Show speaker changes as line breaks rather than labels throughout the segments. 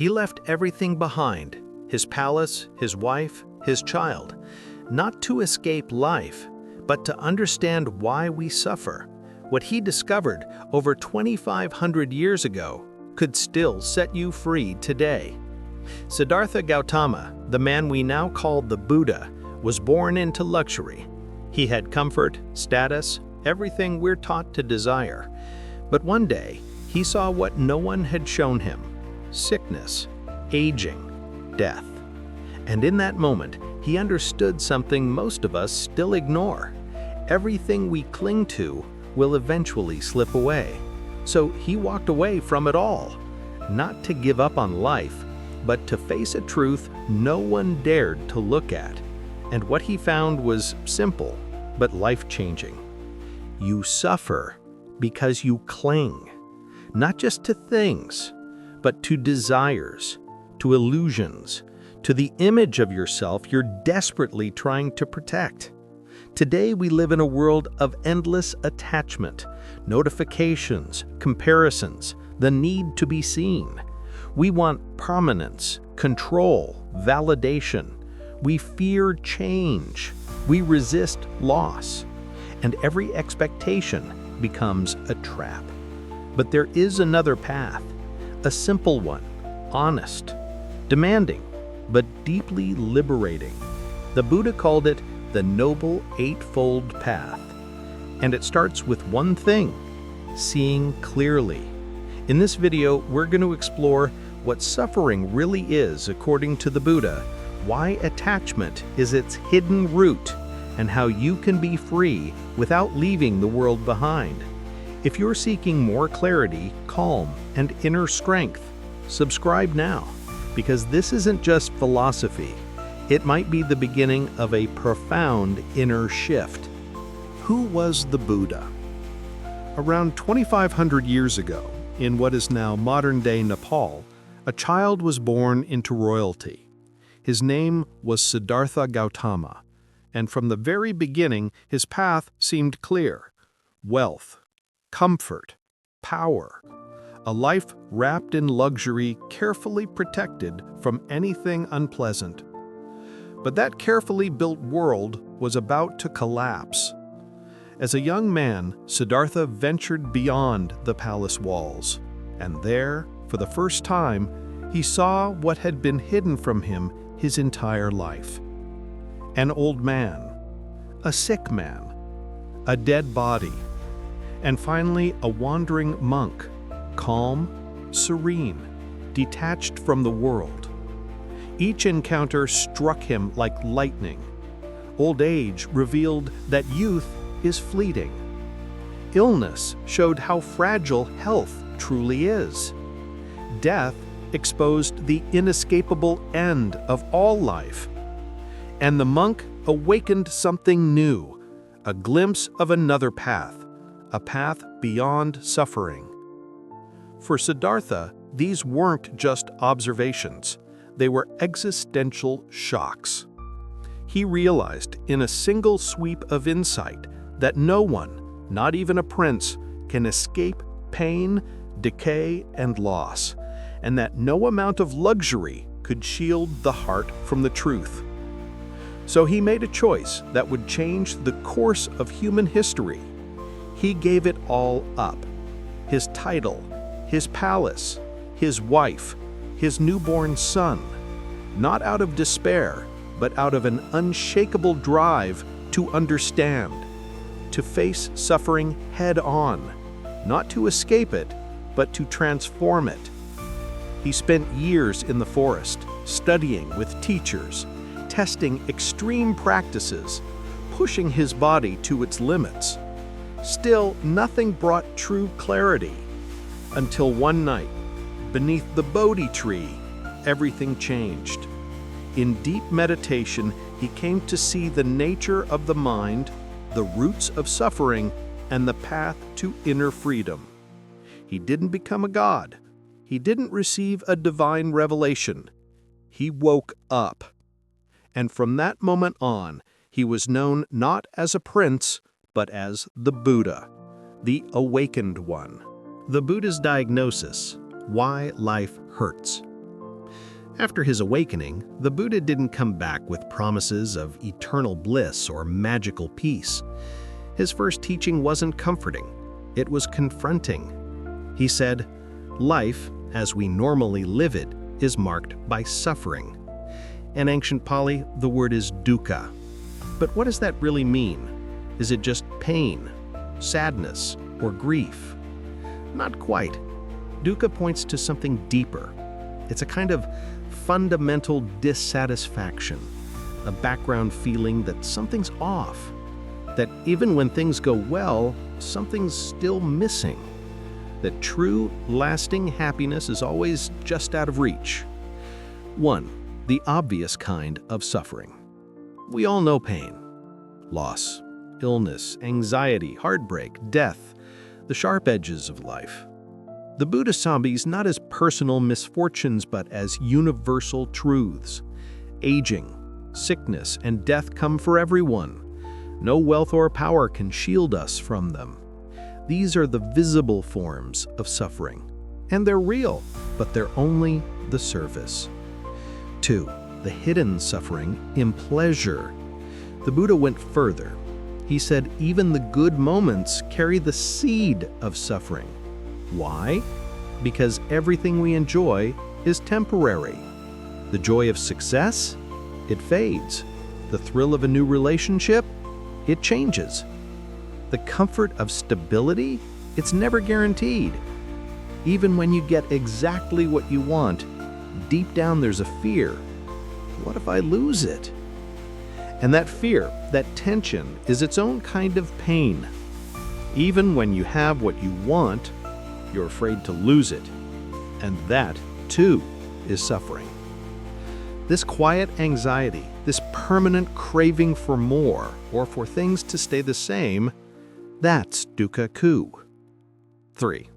He left everything behind, his palace, his wife, his child, not to escape life, but to understand why we suffer. What he discovered over 2,500 years ago could still set you free today. Siddhartha Gautama, the man we now call the Buddha, was born into luxury. He had comfort, status, everything we're taught to desire. But one day, he saw what no one had shown him: sickness, aging, death. And in that moment, he understood something most of us still ignore. Everything we cling to will eventually slip away. So he walked away from it all, not to give up on life, but to face a truth no one dared to look at. And what he found was simple, but life-changing. You suffer because you cling, not just to things, but to desires, to illusions, to the image of yourself you're desperately trying to protect. Today we live in a world of endless attachment, notifications, comparisons, the need to be seen. We want prominence, control, validation. We fear change. We resist loss. And every expectation becomes a trap. But there is another path, a simple one, honest, demanding, but deeply liberating. The Buddha called it the Noble Eightfold Path. And it starts with one thing: seeing clearly. In this video, we're going to explore what suffering really is according to the Buddha, why attachment is its hidden root, and how you can be free without leaving the world behind. If you're seeking more clarity, calm, and inner strength, subscribe now, because this isn't just philosophy. It might be the beginning of a profound inner shift. Who was the Buddha? Around 2,500 years ago, in what is now modern-day Nepal, a child was born into royalty. His name was Siddhartha Gautama, and from the very beginning, his path seemed clear: wealth, comfort, power, a life wrapped in luxury, carefully protected from anything unpleasant. But that carefully built world was about to collapse. As a young man, Siddhartha ventured beyond the palace walls, and there, for the first time, he saw what had been hidden from him his entire life. An old man, a sick man, a dead body, and finally a wandering monk, calm, serene, detached from the world. Each encounter struck him like lightning. Old age revealed that youth is fleeting. Illness showed how fragile health truly is. Death exposed the inescapable end of all life. And the monk awakened something new, a glimpse of another path, a path beyond suffering. For Siddhartha, these weren't just observations. They were existential shocks. He realized in a single sweep of insight that no one, not even a prince, can escape pain, decay, and loss, and that no amount of luxury could shield the heart from the truth. So he made a choice that would change the course of human history. He gave it all up: his title, his palace, his wife, his newborn son, not out of despair, but out of an unshakable drive to understand, to face suffering head-on, not to escape it, but to transform it. He spent years in the forest, studying with teachers, testing extreme practices, pushing his body to its limits. Still, nothing brought true clarity, until one night, beneath the Bodhi tree, everything changed. In deep meditation, he came to see the nature of the mind, the roots of suffering, and the path to inner freedom. He didn't become a god. He didn't receive a divine revelation. He woke up. And from that moment on, he was known not as a prince, but as the Buddha, the awakened one. The Buddha's diagnosis: why life hurts. After his awakening, the Buddha didn't come back with promises of eternal bliss or magical peace. His first teaching wasn't comforting, it was confronting. He said, "Life, as we normally live it, is marked by suffering." In ancient Pali, the word is dukkha. But what does that really mean? Is it just pain, sadness, or grief? Not quite. Dukkha points to something deeper. It's a kind of fundamental dissatisfaction, a background feeling that something's off, that even when things go well, something's still missing, that true, lasting happiness is always just out of reach. 1. The obvious kind of suffering. We all know pain. Loss, illness, anxiety, heartbreak, death, the sharp edges of life. The Buddha saw these not as personal misfortunes but as universal truths. Aging, sickness, and death come for everyone. No wealth or power can shield us from them. These are the visible forms of suffering. And they're real, but they're only the surface. 2. The hidden suffering in pleasure. The Buddha went further. He said even the good moments carry the seed of suffering. Why? Because everything we enjoy is temporary. The joy of success? It fades. The thrill of a new relationship? It changes. The comfort of stability? It's never guaranteed. Even when you get exactly what you want, deep down there's a fear. What if I lose it? And that fear, that tension, is its own kind of pain. Even when you have what you want, you're afraid to lose it. And that, too, is suffering. This quiet anxiety, this permanent craving for more or for things to stay the same, that's dukkha. 3.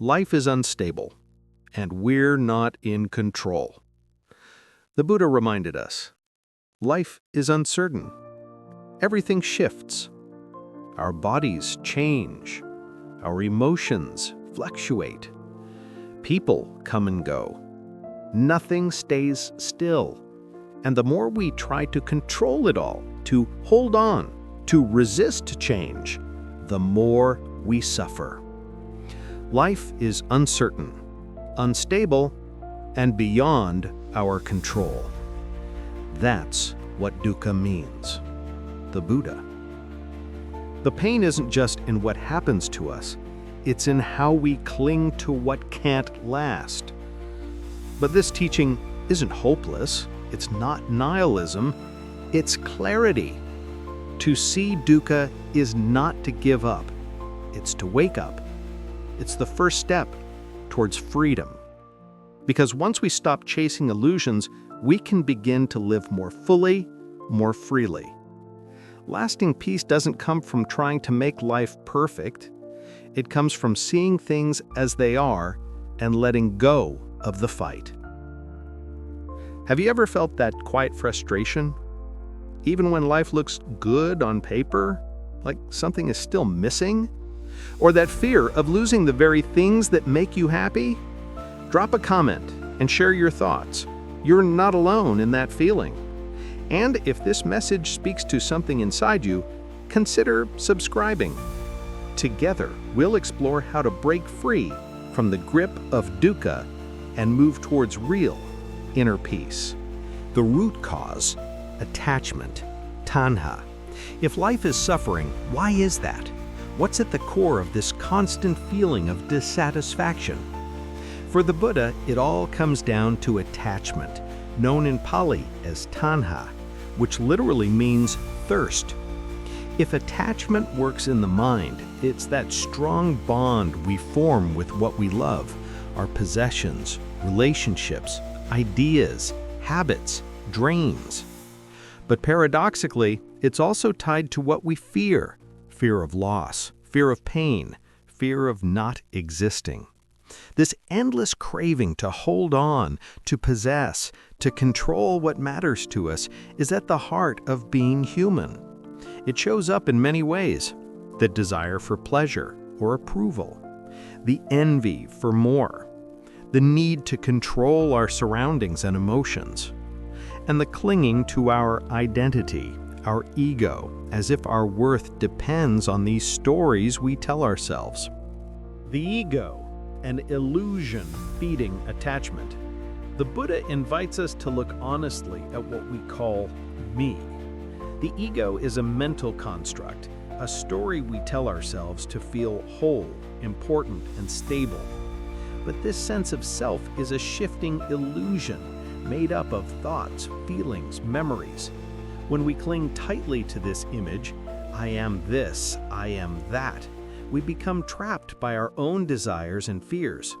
Life is unstable, and we're not in control. The Buddha reminded us, life is uncertain. Everything shifts. Our bodies change. Our emotions fluctuate. People come and go. Nothing stays still. And the more we try to control it all, to hold on, to resist change, the more we suffer. Life is uncertain, unstable, and beyond our control. That's what dukkha means. The Buddha. The pain isn't just in what happens to us, it's in how we cling to what can't last. But this teaching isn't hopeless, it's not nihilism, it's clarity. To see dukkha is not to give up, it's to wake up. It's the first step towards freedom. Because once we stop chasing illusions, we can begin to live more fully, more freely. Lasting peace doesn't come from trying to make life perfect. It comes from seeing things as they are and letting go of the fight. Have you ever felt that quiet frustration? Even when life looks good on paper, like something is still missing? Or that fear of losing the very things that make you happy? Drop a comment and share your thoughts. You're not alone in that feeling. And if this message speaks to something inside you, consider subscribing. Together, we'll explore how to break free from the grip of dukkha and move towards real inner peace. The root cause, attachment, tanha. If life is suffering, why is that? What's at the core of this constant feeling of dissatisfaction? For the Buddha, it all comes down to attachment, known in Pali as tanha, which literally means thirst. If attachment works in the mind, it's that strong bond we form with what we love, our possessions, relationships, ideas, habits, dreams. But paradoxically, it's also tied to what we fear. Fear of loss, fear of pain, fear of not existing. This endless craving to hold on, to possess, to control what matters to us is at the heart of being human. It shows up in many ways: the desire for pleasure or approval, the envy for more, the need to control our surroundings and emotions, and the clinging to our identity, our ego, as if our worth depends on these stories we tell ourselves. The ego, an illusion feeding attachment. The Buddha invites us to look honestly at what we call me. The ego is a mental construct, a story we tell ourselves to feel whole, important, and stable. But this sense of self is a shifting illusion made up of thoughts, feelings, memories. When we cling tightly to this image, I am this, I am that, we become trapped by our own desires and fears.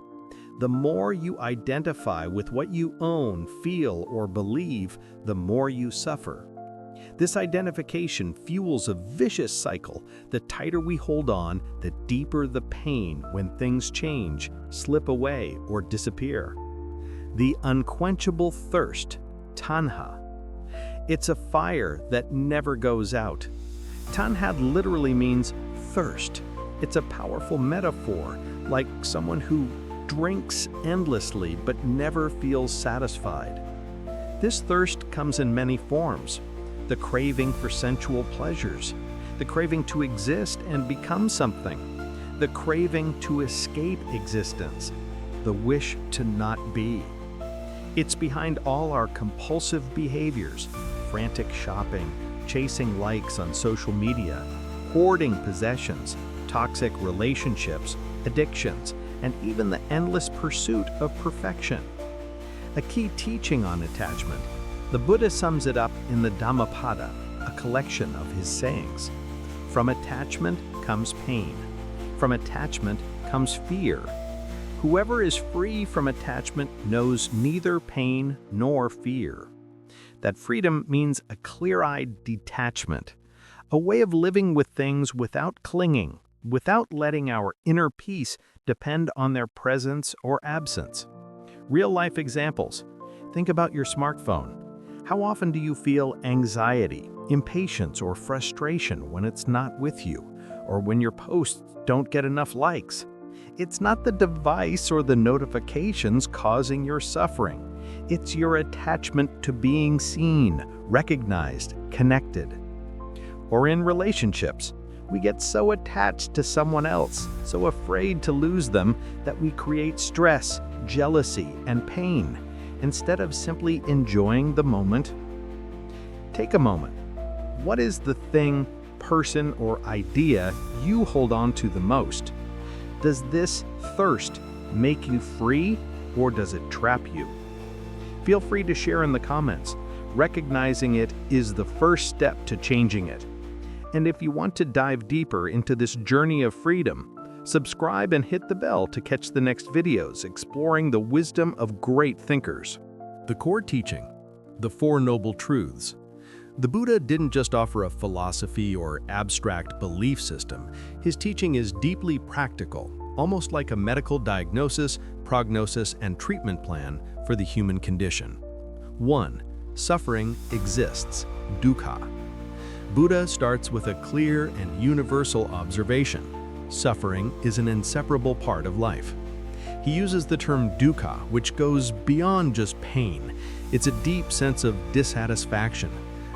The more you identify with what you own, feel, or believe, the more you suffer. This identification fuels a vicious cycle. The tighter we hold on, the deeper the pain when things change, slip away, or disappear. The unquenchable thirst, tanha. It's a fire that never goes out. Tanha literally means thirst. It's a powerful metaphor, like someone who drinks endlessly but never feels satisfied. This thirst comes in many forms. The craving for sensual pleasures, the craving to exist and become something, the craving to escape existence, the wish to not be. It's behind all our compulsive behaviors, frantic shopping, chasing likes on social media, hoarding possessions, toxic relationships, addictions, and even the endless pursuit of perfection. A key teaching on attachment, the Buddha sums it up in the Dhammapada, a collection of his sayings. From attachment comes pain. From attachment comes fear. Whoever is free from attachment knows neither pain nor fear. That freedom means a clear-eyed detachment, a way of living with things without clinging, without letting our inner peace depend on their presence or absence. Real-life examples. Think about your smartphone. How often do you feel anxiety, impatience, or frustration when it's not with you, or when your posts don't get enough likes? It's not the device or the notifications causing your suffering. It's your attachment to being seen, recognized, connected. Or in relationships, we get so attached to someone else, so afraid to lose them, that we create stress, jealousy, and pain, instead of simply enjoying the moment. Take a moment. What is the thing, person, or idea you hold on to the most? Does this thirst make you free, or does it trap you? Feel free to share in the comments. Recognizing it is the first step to changing it. And if you want to dive deeper into this journey of freedom, subscribe and hit the bell to catch the next videos exploring the wisdom of great thinkers. The core teaching, the Four Noble Truths. The Buddha didn't just offer a philosophy or abstract belief system. His teaching is deeply practical, almost like a medical diagnosis, prognosis, and treatment plan for the human condition. 1. Suffering exists, dukkha. Buddha starts with a clear and universal observation. Suffering is an inseparable part of life. He uses the term dukkha, which goes beyond just pain. It's a deep sense of dissatisfaction,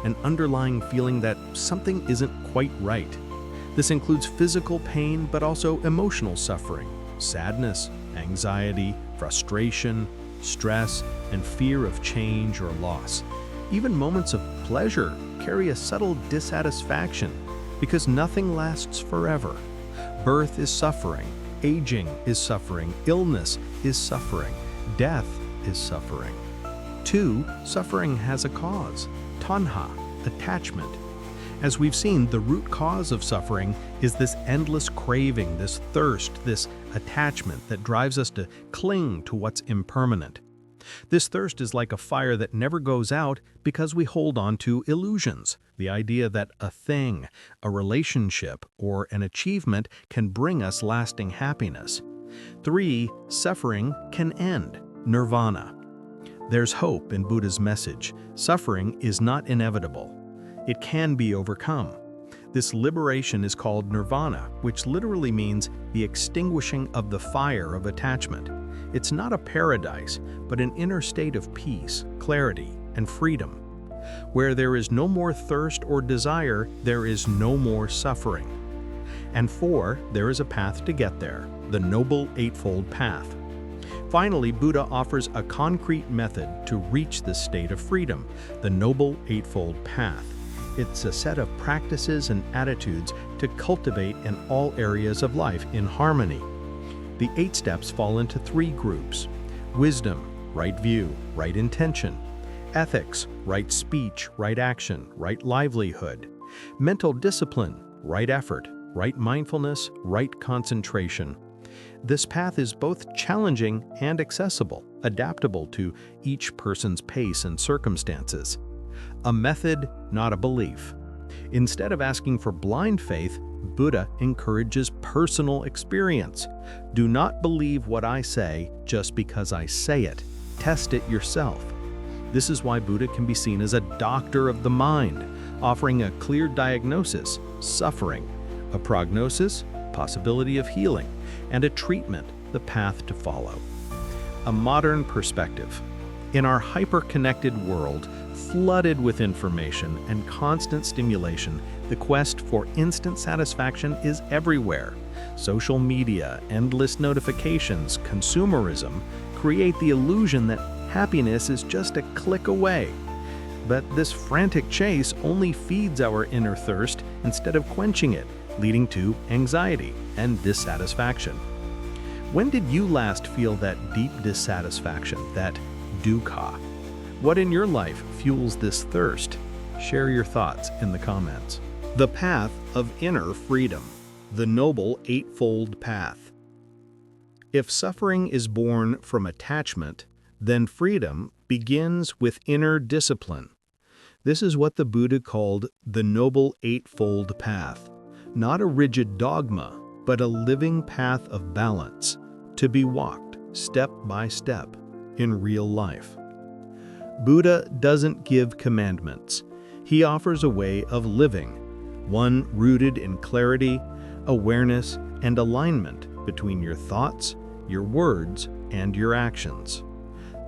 an underlying feeling that something isn't quite right. This includes physical pain, but also emotional suffering, sadness, anxiety, frustration, stress, and fear of change or loss. Even moments of pleasure carry a subtle dissatisfaction because nothing lasts forever. Birth is suffering, aging is suffering, illness is suffering, death is suffering. 2. Suffering has a cause, tanha, attachment. As we've seen, the root cause of suffering is this endless craving, this thirst, this attachment that drives us to cling to what's impermanent. This thirst is like a fire that never goes out because we hold on to illusions. The idea that a thing, a relationship, or an achievement can bring us lasting happiness. 3. Suffering can end, nirvana. There's hope in Buddha's message. Suffering is not inevitable. It can be overcome. This liberation is called nirvana, which literally means the extinguishing of the fire of attachment. It's not a paradise, but an inner state of peace, clarity, and freedom. Where there is no more thirst or desire, there is no more suffering. And 4, there is a path to get there, the Noble Eightfold Path. Finally, Buddha offers a concrete method to reach this state of freedom, the Noble Eightfold Path. It's a set of practices and attitudes to cultivate in all areas of life in harmony. The 8 steps fall into 3 groups: wisdom, right view, right intention; ethics, right speech, right action, right livelihood; mental discipline, right effort, right mindfulness, right concentration. This path is both challenging and accessible, adaptable to each person's pace and circumstances. A method, not a belief. Instead of asking for blind faith, Buddha encourages personal experience. Do not believe what I say just because I say it. Test it yourself. This is why Buddha can be seen as a doctor of the mind, offering a clear diagnosis, suffering, a prognosis, possibility of healing, and a treatment, the path to follow. A modern perspective. In our hyper-connected world, flooded with information and constant stimulation, the quest for instant satisfaction is everywhere. Social media, endless notifications, consumerism create the illusion that happiness is just a click away. But this frantic chase only feeds our inner thirst instead of quenching it, leading to anxiety and dissatisfaction. When did you last feel that deep dissatisfaction, that dukkha? What in your life fuels this thirst? Share your thoughts in the comments. The path of inner freedom, the Noble Eightfold Path. If suffering is born from attachment, then freedom begins with inner discipline. This is what the Buddha called the Noble Eightfold Path, not a rigid dogma, but a living path of balance, to be walked step by step in real life. Buddha doesn't give commandments. He offers a way of living, one rooted in clarity, awareness, and alignment between your thoughts, your words, and your actions.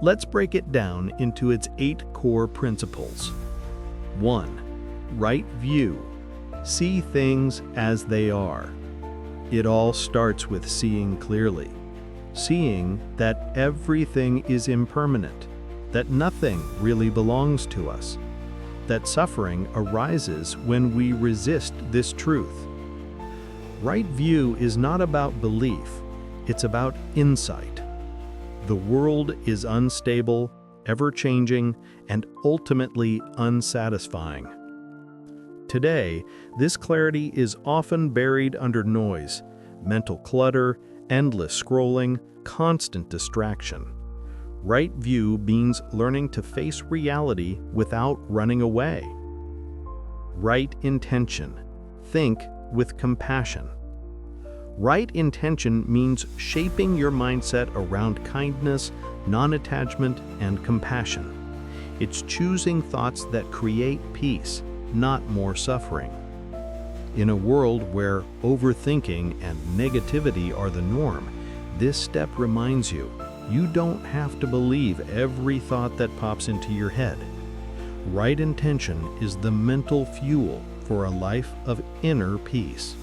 Let's break it down into its 8 core principles. 1. Right view. See things as they are. It all starts with seeing clearly. Seeing that everything is impermanent, that nothing really belongs to us, that suffering arises when we resist this truth. Right view is not about belief, it's about insight. The world is unstable, ever-changing, and ultimately unsatisfying. Today, this clarity is often buried under noise, mental clutter, endless scrolling, constant distraction. Right view means learning to face reality without running away. Right intention. Think with compassion. Right intention means shaping your mindset around kindness, non-attachment, and compassion. It's choosing thoughts that create peace, not more suffering. In a world where overthinking and negativity are the norm, this step reminds you, you don't have to believe every thought that pops into your head. Right intention is the mental fuel for a life of inner peace.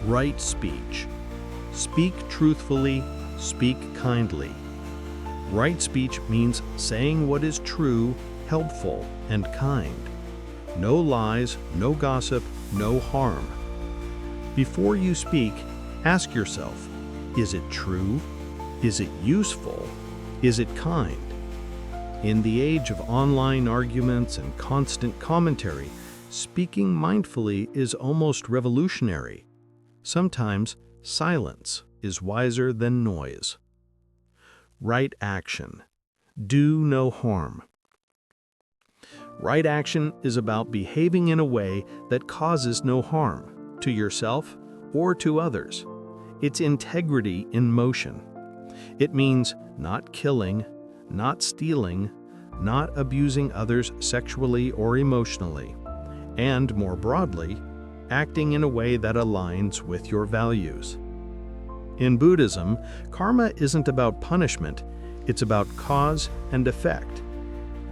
Right speech. Speak truthfully, speak kindly. Right speech means saying what is true, helpful, and kind. No lies, no gossip, no harm. Before you speak, ask yourself, is it true? Is it useful? Is it kind? In the age of online arguments and constant commentary, speaking mindfully is almost revolutionary. Sometimes silence is wiser than noise. Right action. Do no harm. Right action is about behaving in a way that causes no harm to yourself or to others. It's integrity in motion. It means not killing, not stealing, not abusing others sexually or emotionally, and more broadly, acting in a way that aligns with your values. In Buddhism, karma isn't about punishment, it's about cause and effect.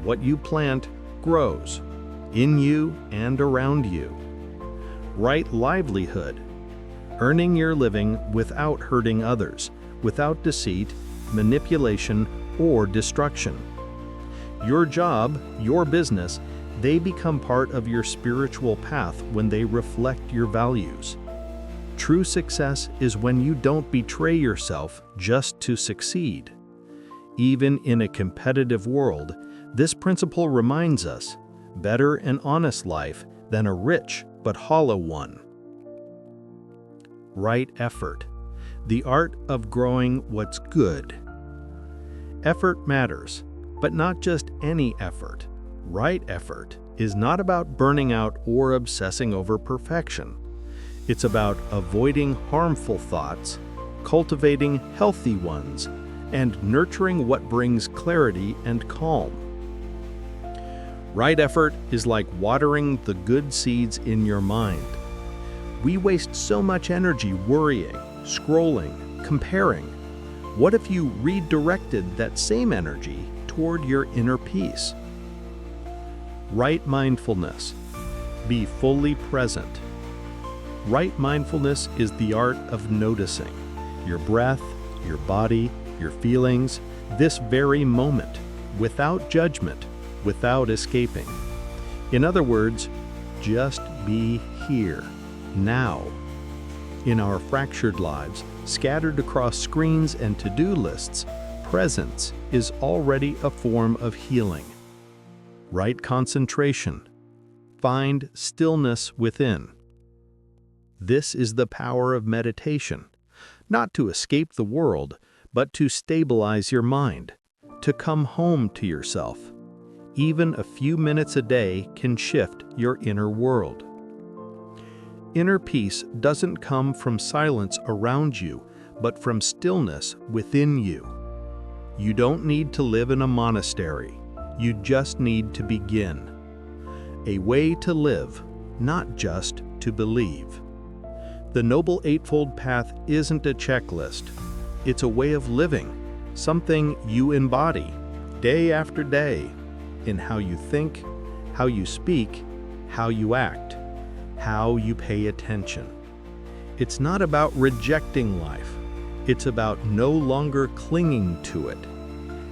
What you plant grows, in you and around you. Right livelihood, earning your living without hurting others, without deceit, manipulation, or destruction. Your job, your business, they become part of your spiritual path when they reflect your values. True success is when you don't betray yourself just to succeed. Even in a competitive world, this principle reminds us, better an honest life than a rich but hollow one. Right effort, the art of growing what's good. Effort matters, but not just any effort. Right effort is not about burning out or obsessing over perfection. It's about avoiding harmful thoughts, cultivating healthy ones, and nurturing what brings clarity and calm. Right effort is like watering the good seeds in your mind. We waste so much energy worrying, scrolling, comparing. What if you redirected that same energy toward your inner peace? Right mindfulness. Be fully present. Right mindfulness is the art of noticing your breath, your body, your feelings, this very moment, without judgment, without escaping. In other words, just be here, now. In our fractured lives, scattered across screens and to-do lists, presence is already a form of healing. Right concentration. Find stillness within. This is the power of meditation, not to escape the world, but to stabilize your mind, to come home to yourself. Even a few minutes a day can shift your inner world. Inner peace doesn't come from silence around you, but from stillness within you. You don't need to live in a monastery. You just need to begin. A way to live, not just to believe. The Noble Eightfold Path isn't a checklist. It's a way of living, something you embody, day after day, in how you think, how you speak, how you act, how you pay attention. It's not about rejecting life. It's about no longer clinging to it.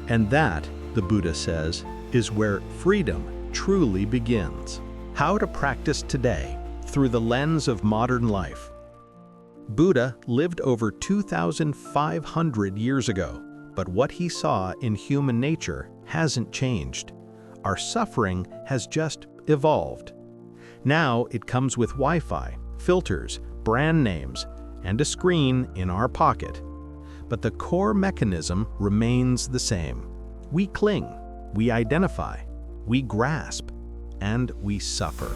And that, the Buddha says, is where freedom truly begins. How to practice today through the lens of modern life. Buddha lived over 2,500 years ago, but what he saw in human nature hasn't changed. Our suffering has just evolved. Now it comes with Wi-Fi, filters, brand names, and a screen in our pocket. But the core mechanism remains the same. We cling, we identify, we grasp, and we suffer.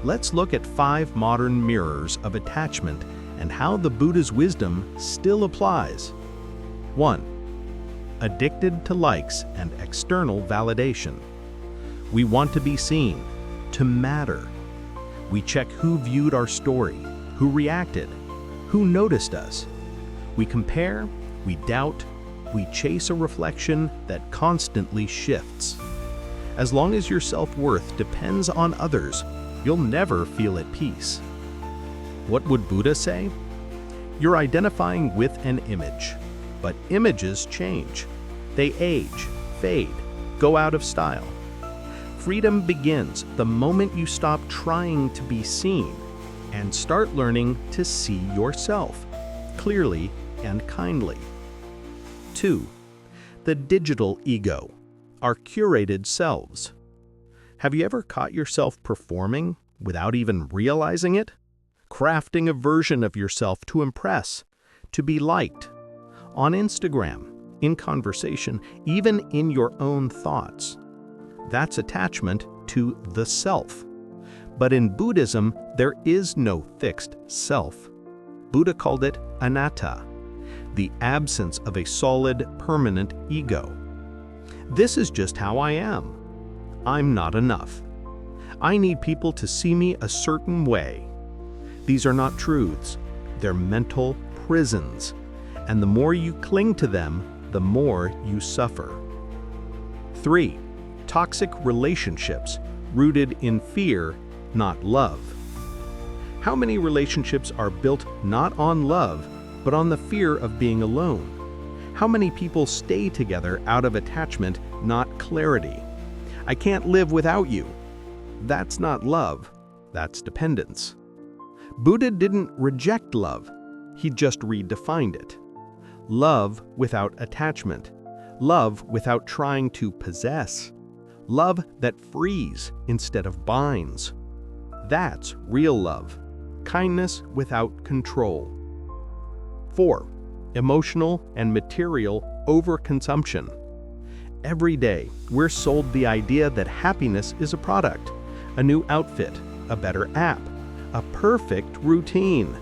Let's look at 5 modern mirrors of attachment and how the Buddha's wisdom still applies. 1. Addicted to likes and external validation. We want to be seen, to matter. We check who viewed our story, who reacted, who noticed us. We compare, we doubt, we chase a reflection that constantly shifts. As long as your self-worth depends on others, you'll never feel at peace. What would Buddha say? You're identifying with an image, but images change. They age, fade, go out of style. Freedom begins the moment you stop trying to be seen and start learning to see yourself clearly and kindly. 2. The digital ego, our curated selves. Have you ever caught yourself performing without even realizing it? Crafting a version of yourself to impress, to be liked, on Instagram, in conversation, even in your own thoughts. That's attachment to the self. But in Buddhism, there is no fixed self. Buddha called it anatta, the absence of a solid, permanent ego. This is just how I am. I'm not enough. I need people to see me a certain way. These are not truths. They're mental prisons. And the more you cling to them, the more you suffer. 3. Toxic relationships rooted in fear, not love. How many relationships are built not on love, but on the fear of being alone? How many people stay together out of attachment, not clarity? I can't live without you. That's not love, that's dependence. Buddha didn't reject love, he just redefined it. Love without attachment. Love without trying to possess. Love that frees instead of binds. That's real love. Kindness without control. 4. Emotional and material overconsumption. Every day, we're sold the idea that happiness is a product, a new outfit, a better app, a perfect routine.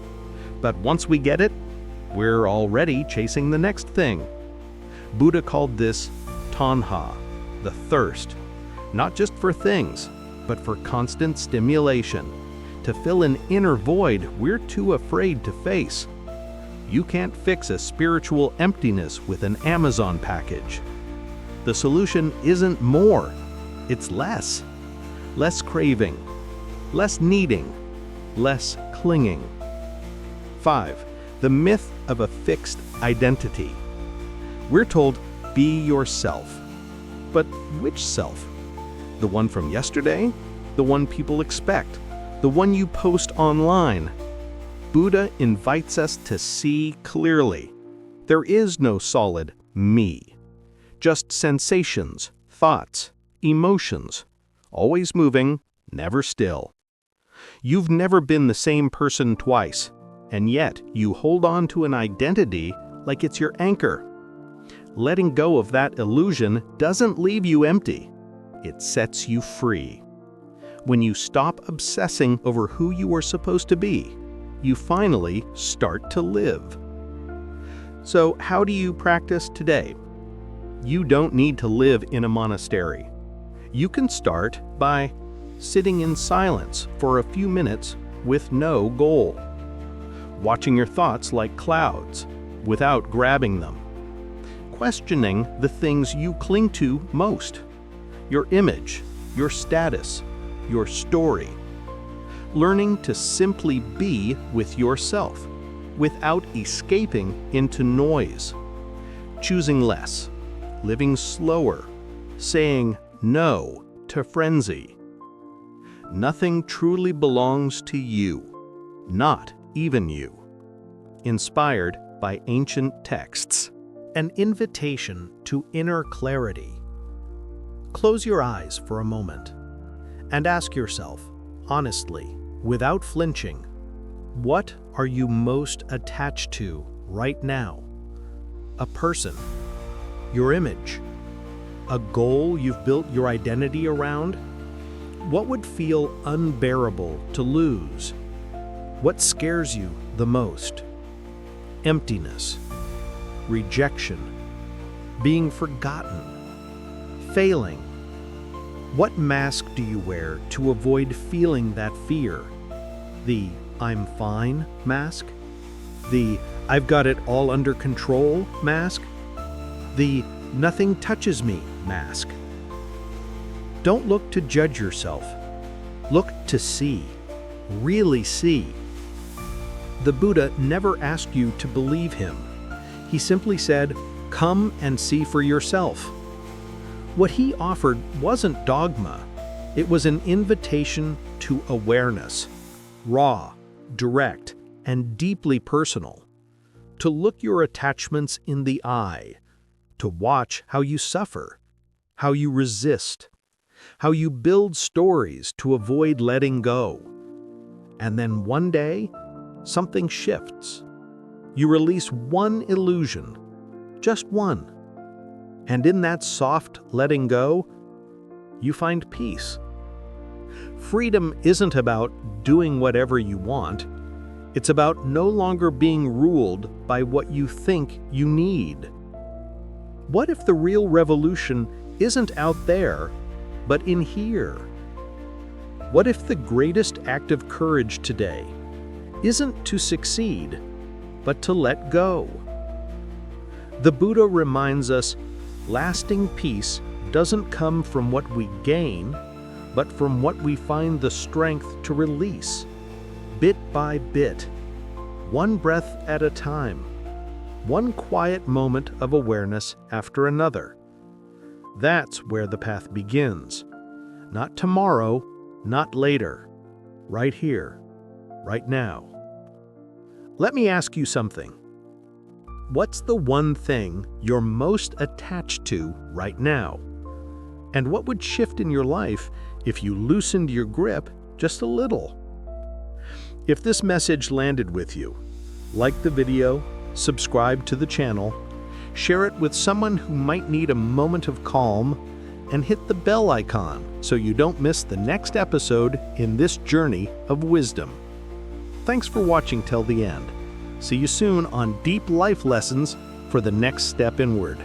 But once we get it, we're already chasing the next thing. Buddha called this tanha, the thirst, not just for things, but for constant stimulation, to fill an inner void we're too afraid to face. You can't fix a spiritual emptiness with an Amazon package. The solution isn't more, it's less. Less craving, less needing, less clinging. 5. The myth of a fixed identity. We're told, be yourself. But which self? The one from yesterday? The one people expect? The one you post online? Buddha invites us to see clearly. There is no solid me. Just sensations, thoughts, emotions, always moving, never still. You've never been the same person twice, and yet you hold on to an identity like it's your anchor. Letting go of that illusion doesn't leave you empty. It sets you free. When you stop obsessing over who you are supposed to be, you finally start to live. So, how do you practice today? You don't need to live in a monastery. You can start by sitting in silence for a few minutes with no goal. Watching your thoughts like clouds, without grabbing them. Questioning the things you cling to most. Your image, your status, your story. Learning to simply be with yourself, without escaping into noise. Choosing less, living slower, saying no to frenzy. Nothing truly belongs to you, not even you. Inspired by ancient texts. An invitation to inner clarity. Close your eyes for a moment and ask yourself, honestly, without flinching, what are you most attached to right now? A person, your image, a goal you've built your identity around? What would feel unbearable to lose? What scares you the most? Emptiness, rejection, being forgotten, failing. What mask do you wear to avoid feeling that fear? The "I'm fine" mask? The "I've got it all under control" mask? The "nothing touches me" mask? Don't look to judge yourself. Look to see, really see. The Buddha never asked you to believe him. He simply said, come and see for yourself. What he offered wasn't dogma. It was an invitation to awareness, raw, direct, and deeply personal. To look your attachments in the eye, to watch how you suffer, how you resist, how you build stories to avoid letting go. And then one day, something shifts. You release one illusion, just one. And in that soft letting go, you find peace. Freedom isn't about doing whatever you want. It's about no longer being ruled by what you think you need. What if the real revolution isn't out there, but in here? What if the greatest act of courage today isn't to succeed, but to let go. The Buddha reminds us, lasting peace doesn't come from what we gain, but from what we find the strength to release, bit by bit, one breath at a time, one quiet moment of awareness after another. That's where the path begins. Not tomorrow, not later, right here, right now. Let me ask you something. What's the one thing you're most attached to right now? And what would shift in your life if you loosened your grip just a little? If this message landed with you, like the video, subscribe to the channel, share it with someone who might need a moment of calm, and hit the bell icon so you don't miss the next episode in this journey of wisdom. Thanks for watching till the end. See you soon on Deep Life Lessons for the next step inward.